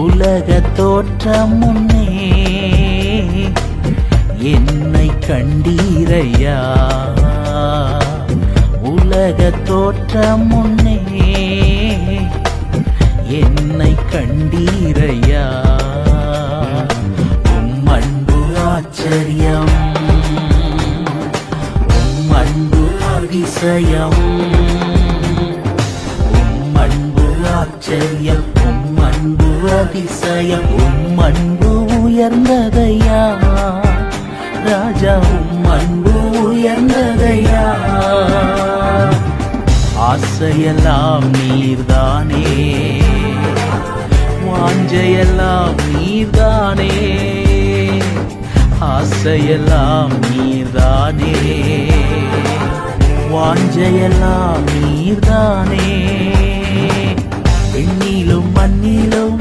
உலக தோற்றம் முன்னே என்னை கண்டீரையா. உலக தோற்றம் முன்னே என்னை கண்டீரையா. உம் அன்பு ஆச்சரியம், உம் அன்பு அதிசயம், உம் அன்பு ஆச்சரியம், உம் அன்பு அதிசயம், உம் அன்பு உயர்ந்ததையா ராஜா, உம் அன்பு உயர்ந்ததையா. ஆசையெல்லாம் நீர்தானே, வாஞ்சையெல்லாம் நீர்தானே, ஆசையெல்லாம் நீர்தானே, வாஞ்சையெல்லாம் நீர்தானே. விண்ணிலும் மண்ணிலும்